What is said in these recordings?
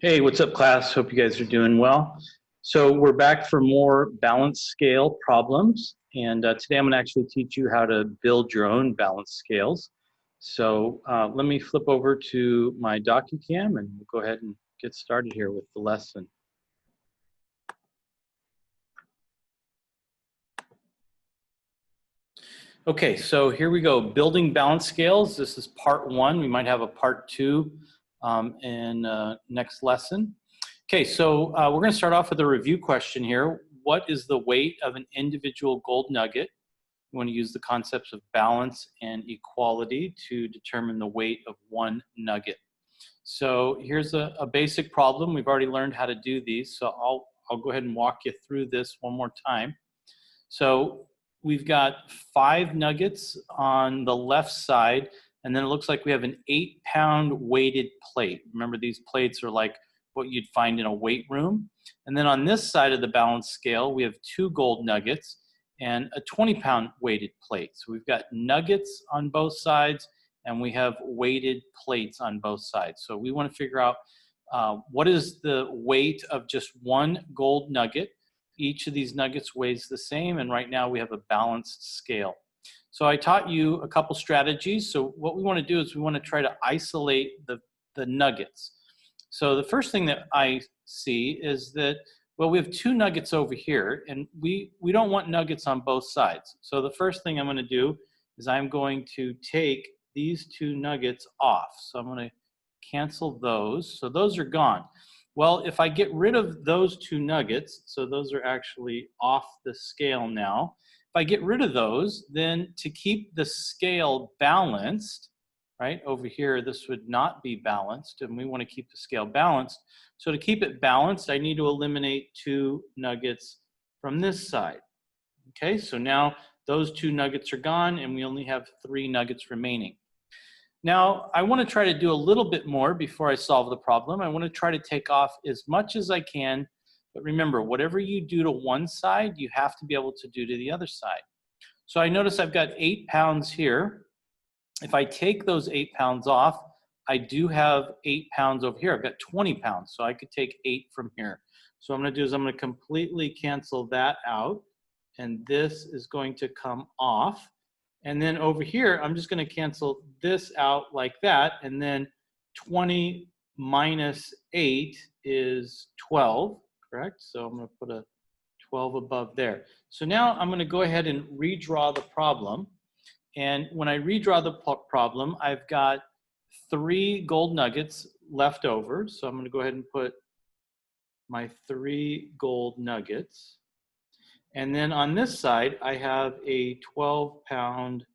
Hey, what's up, class? Hope you guys are doing well. So we're back for more balance scale problems, and today I'm going to actually teach you how to build your own balance scales. So let me flip over to my DocuCam, and we'll go ahead and get started here with the lesson. Okay, so here we go, building balance scales. This is part one. We might have a part two in next lesson. Okay, so we're going to start off with a review question here. What is the weight of an individual gold nugget? We want to use the concepts of balance and equality to determine the weight of one nugget. So here's a basic problem. We've already learned how to do these, so I'll go ahead and walk you through this one more time. So we've got 5 nuggets on the left side, and then it looks like we have an 8-pound weighted plate. Remember, these plates are like what you'd find in a weight room. And then on this side of the balance scale, we have 2 gold nuggets and a 20-pound weighted plate. So we've got nuggets on both sides, and we have weighted plates on both sides. So we want to figure out what is the weight of just one gold nugget. Each of these nuggets weighs the same, and right now we have a balanced scale. So I taught you a couple strategies. So what we want to do is we want to try to isolate the nuggets. So the first thing that I see is that, well, we have 2 nuggets over here, and we don't want nuggets on both sides. So the first thing I'm going to do is I'm going to take these 2 nuggets off. So I'm going to cancel those. So those are gone. Well, if I get rid of those 2 nuggets, so those are actually off the scale now. If I get rid of those, then to keep the scale balanced, right, over here, this would not be balanced, and we want to keep the scale balanced. So to keep it balanced, I need to eliminate 2 nuggets from this side. Okay, so now those 2 nuggets are gone, and we only have 3 nuggets remaining. Now, I want to try to do a little bit more before I solve the problem. I want to try to take off as much as I can, but remember, whatever you do to one side, you have to be able to do to the other side. So I notice I've got 8 pounds here. If I take those 8 pounds off, I do have 8 pounds over here. I've got 20 pounds, so I could take 8 from here. So what I'm going to do is I'm going to completely cancel that out, and this is going to come off. And then over here, I'm just going to cancel this out like that, and then 20 minus 8 is 12, correct? So I'm going to put a 12 above there. So now I'm going to go ahead and redraw the problem. And when I redraw the problem, I've got 3 gold nuggets left over. So I'm going to go ahead and put my 3 gold nuggets. And then on this side, I have a 12-pound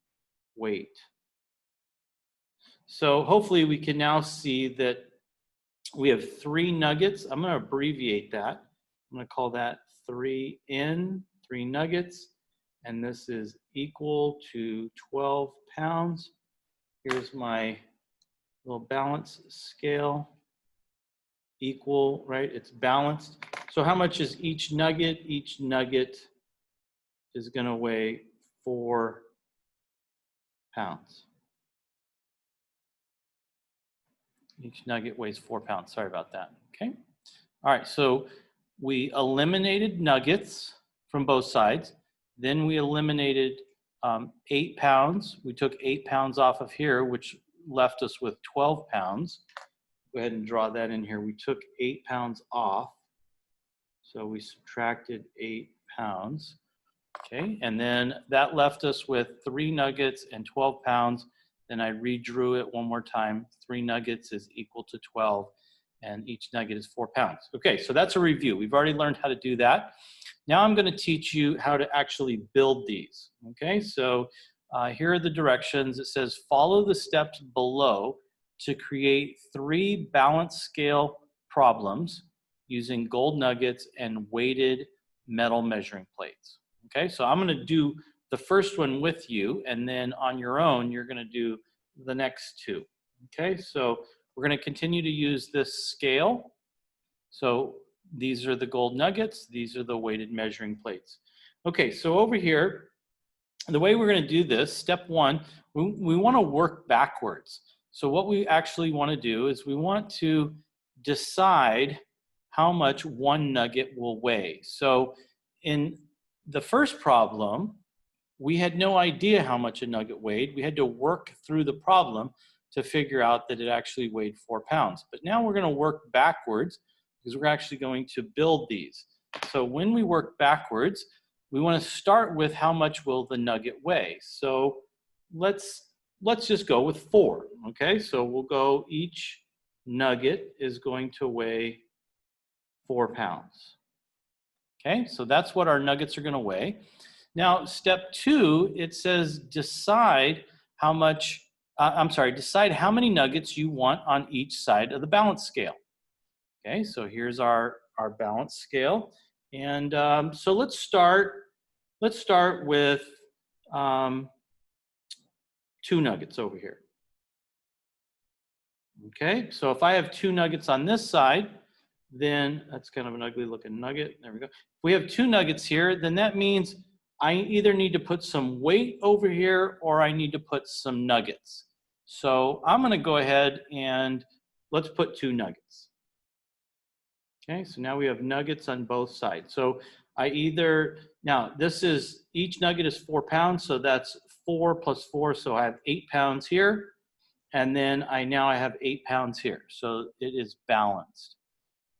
weight. So hopefully we can now see that we have 3 nuggets. I'm going to abbreviate that. I'm going to call that 3N, 3 nuggets. And this is equal to 12 pounds. Here's my little balance scale. Equal, right? It's balanced. So how much is each nugget? Each nugget is going to weigh 4 pounds. Each nugget weighs 4 pounds. Sorry about that. Okay. All right. So we eliminated nuggets from both sides. Then we eliminated 8 pounds. We took 8 pounds off of here, which left us with 12 pounds. Go ahead and draw that in here. We took 8 pounds off. So we subtracted 8 pounds. Okay, and then that left us with 3 nuggets and 12 pounds. Then I redrew it one more time. 3 nuggets is equal to 12, and each nugget is 4 pounds. Okay, so that's a review. We've already learned how to do that. Now I'm going to teach you how to actually build these. Okay, so here are the directions. It says follow the steps below to create 3 balance scale problems using gold nuggets and weighted metal measuring plates. Okay, so I'm going to do the first one with you, and then on your own, you're going to do the next 2. Okay, so we're going to continue to use this scale. So these are the gold nuggets. These are the weighted measuring plates. Okay, so over here, the way we're going to do this, step 1, we want to work backwards. So what we actually want to do is we want to decide how much one nugget will weigh. So in the first problem, we had no idea how much a nugget weighed. We had to work through the problem to figure out that it actually weighed 4 pounds. But now we're going to work backwards because we're actually going to build these. So when we work backwards, we want to start with how much will the nugget weigh. So let's just go with 4. Okay, so we'll go, each nugget is going to weigh 4 pounds. Okay, so that's what our nuggets are going to weigh. Now, step 2, it says decide how much, decide how many nuggets you want on each side of the balance scale. Okay, so here's our balance scale. And so let's start with 2 nuggets over here. Okay, so if I have 2 nuggets on this side, then that's kind of an ugly looking nugget. There we go. If we have 2 nuggets here, then that means I either need to put some weight over here or I need to put some nuggets. So I'm going to go ahead and let's put 2 nuggets. Okay, so now we have nuggets on both sides. So now this is, each nugget is 4 pounds, so that's 4 plus 4, so I have 8 pounds here. And then I have 8 pounds here, so it is balanced.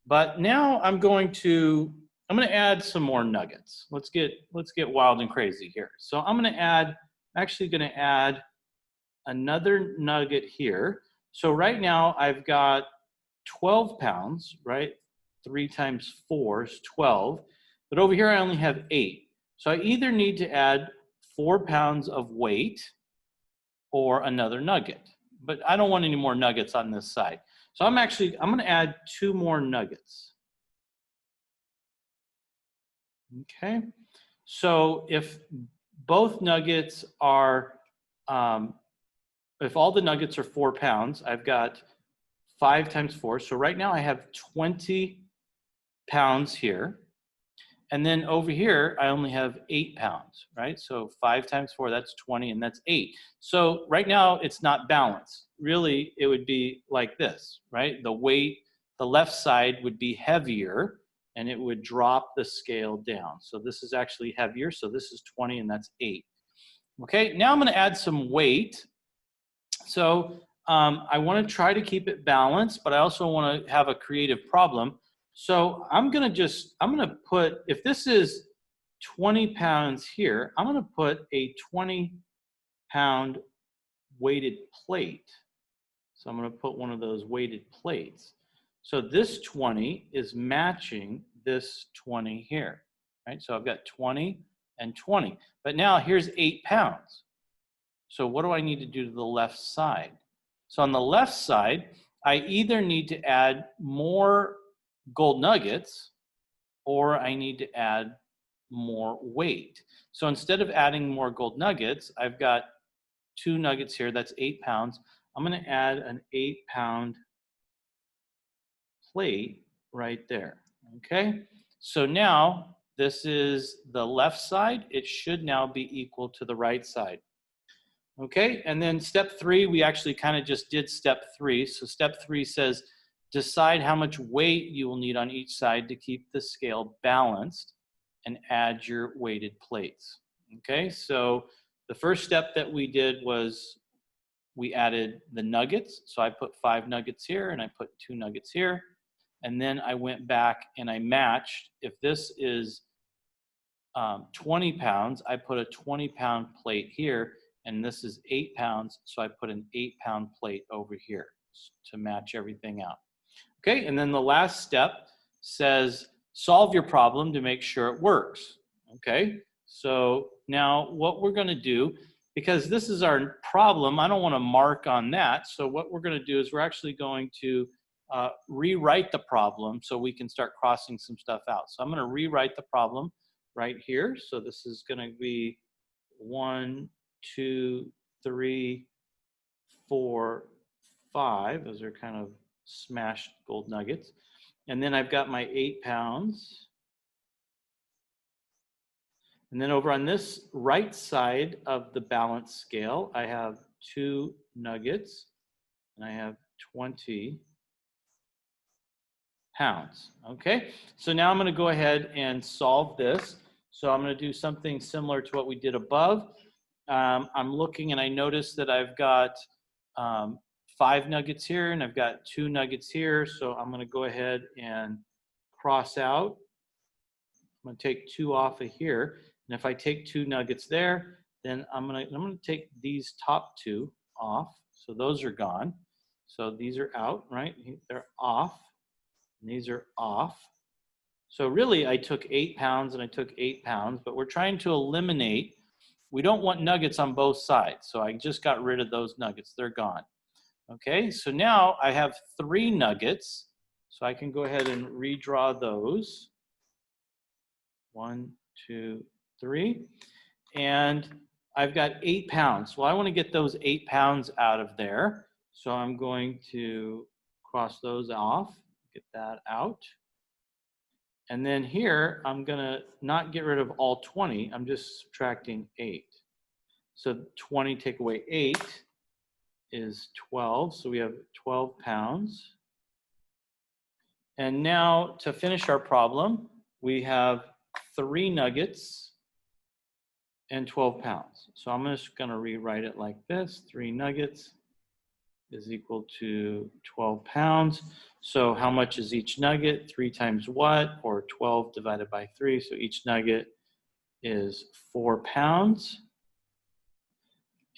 But now I'm going to add some more nuggets. Let's get wild and crazy here. So I'm actually going to add another nugget here. So right now I've got 12 pounds, right? 3 times 4 is 12. But over here I only have 8. So I either need to add 4 pounds of weight or another nugget. But I don't want any more nuggets on this side. So I'm going to add 2 more nuggets. Okay. So if both nuggets are, if all the nuggets are 4 pounds, I've got 5 times 4. So right now I have 20 pounds here. And then over here, I only have 8 pounds, right? So 5 times 4, that's 20, and that's 8. So right now, it's not balanced. Really, it would be like this, right? The weight, the left side would be heavier, and it would drop the scale down. So this is actually heavier, so this is 20, and that's 8. Okay, now I'm going to add some weight. So I want to try to keep it balanced, but I also want to have a creative problem. So I'm going to put, if this is 20 pounds here, I'm going to put a 20-pound weighted plate. So I'm going to put one of those weighted plates. So this 20 is matching this 20 here, right? So I've got 20 and 20. But now here's 8 pounds. So what do I need to do to the left side? So on the left side, I either need to add more gold nuggets or I need to add more weight. So instead of adding more gold nuggets, I've got 2 nuggets here, that's 8 pounds. I'm going to add an 8-pound plate right there. Okay, so now this is the left side. It should now be equal to the right side. Okay, and then step 3, we actually kind of just did step 3. So step 3 says, decide how much weight you will need on each side to keep the scale balanced and add your weighted plates. Okay, so the first step that we did was we added the nuggets. So I put 5 nuggets here and I put 2 nuggets here. And then I went back and I matched. If this is 20 pounds, I put a 20-pound plate here. And this is 8 pounds, so I put an 8-pound plate over here to match everything out. Okay, and then the last step says solve your problem to make sure it works. Okay, so now what we're going to do, because this is our problem, I don't want to mark on that. So what we're going to do is we're actually going to rewrite the problem so we can start crossing some stuff out. So I'm going to rewrite the problem right here. So this is going to be 1, 2, 3, 4, 5. Those are kind of smashed gold nuggets. And then I've got my 8 pounds. And then over on this right side of the balance scale, I have 2 nuggets and I have 20 pounds. Okay, so now I'm going to go ahead and solve this. So I'm going to do something similar to what we did above. I'm looking and I notice that I've got 5 nuggets here and I've got 2 nuggets here. So I'm going to go ahead and cross out. I'm going to take 2 off of here. And if I take 2 nuggets there, then I'm going to take these top 2 off. So those are gone. So these are out, right? They're off. And these are off. So really, I took 8 pounds and I took 8 pounds, but we're trying to eliminate. We don't want nuggets on both sides. So I just got rid of those nuggets. They're gone. Okay, so now I have 3 nuggets. So I can go ahead and redraw those. 1, 2, 3. And I've got 8 pounds. Well, I want to get those 8 pounds out of there. So I'm going to cross those off, get that out. And then here, I'm going to not get rid of all 20. I'm just subtracting 8. So 20 take away 8 is 12. So we have 12 pounds. And now to finish our problem, we have 3 nuggets and 12 pounds. So I'm just going to rewrite it like this. 3 nuggets is equal to 12 pounds. So how much is each nugget? 3 times what? Or 12 divided by 3. So each nugget is 4 pounds.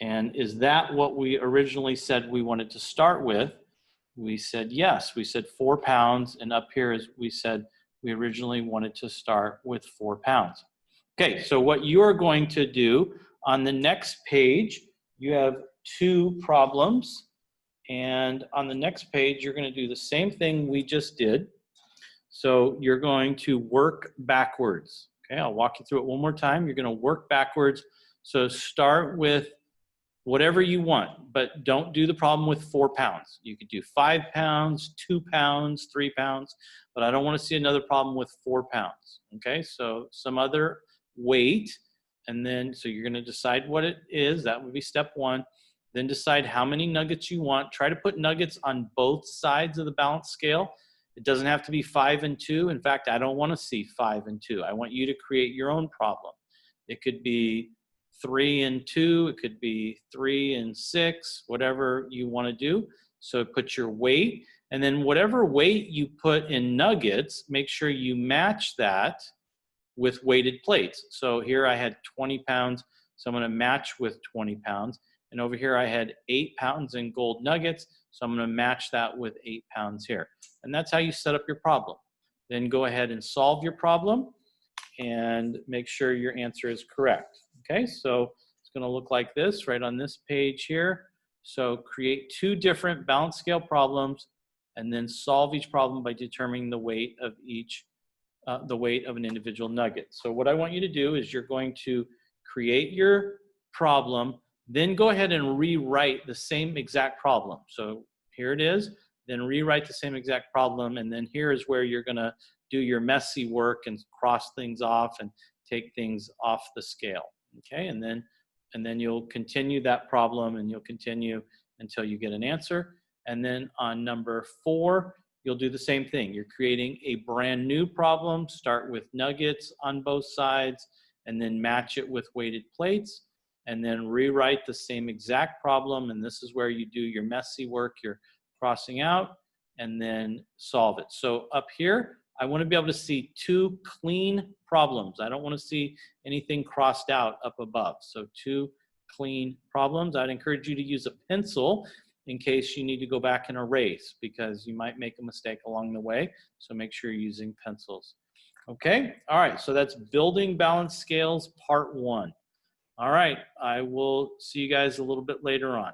And is that what we originally said we wanted to start with? We said yes. We said 4 pounds. And up here is we said we originally wanted to start with 4 pounds. Okay, so what you're going to do on the next page, you have 2 problems. And on the next page, you're going to do the same thing we just did. So you're going to work backwards. Okay, I'll walk you through it one more time. You're going to work backwards. So start with whatever you want, but don't do the problem with 4 pounds. You could do 5 pounds, 2 pounds, 3 pounds, but I don't want to see another problem with 4 pounds. Okay, so some other weight, and then so you're going to decide what it is. That would be step 1. Then decide how many nuggets you want. Try to put nuggets on both sides of the balance scale. It doesn't have to be 5 and 2. In fact, I don't want to see 5 and 2. I want you to create your own problem. It could be 3 and 2. It could be 3 and 6, whatever you want to do. So put your weight, and then whatever weight you put in nuggets, make sure you match that with weighted plates. So here I had 20 pounds, so I'm going to match with 20 pounds. And over here I had 8 pounds in gold nuggets, so I'm going to match that with 8 pounds here. And that's how you set up your problem. Then go ahead and solve your problem and make sure your answer is correct. Okay, so it's going to look like this right on this page here. So create 2 different balance scale problems and then solve each problem by determining the weight of each, the weight of an individual nugget. So what I want you to do is you're going to create your problem, then go ahead and rewrite the same exact problem. So here it is, then rewrite the same exact problem, and then here is where you're going to do your messy work and cross things off and take things off the scale. Okay, and then you'll continue that problem and you'll continue until you get an answer. And then on number 4, you'll do the same thing. You're creating a brand new problem. Start with nuggets on both sides and then match it with weighted plates, and then rewrite the same exact problem. And this is where you do your messy work, you're crossing out, and then solve it. So up here, I want to be able to see 2 clean problems. I don't want to see anything crossed out up above. So 2 clean problems. I'd encourage you to use a pencil in case you need to go back and erase, because you might make a mistake along the way. So make sure you're using pencils. Okay, all right, so that's building balance scales part 1. All right, I will see you guys a little bit later on.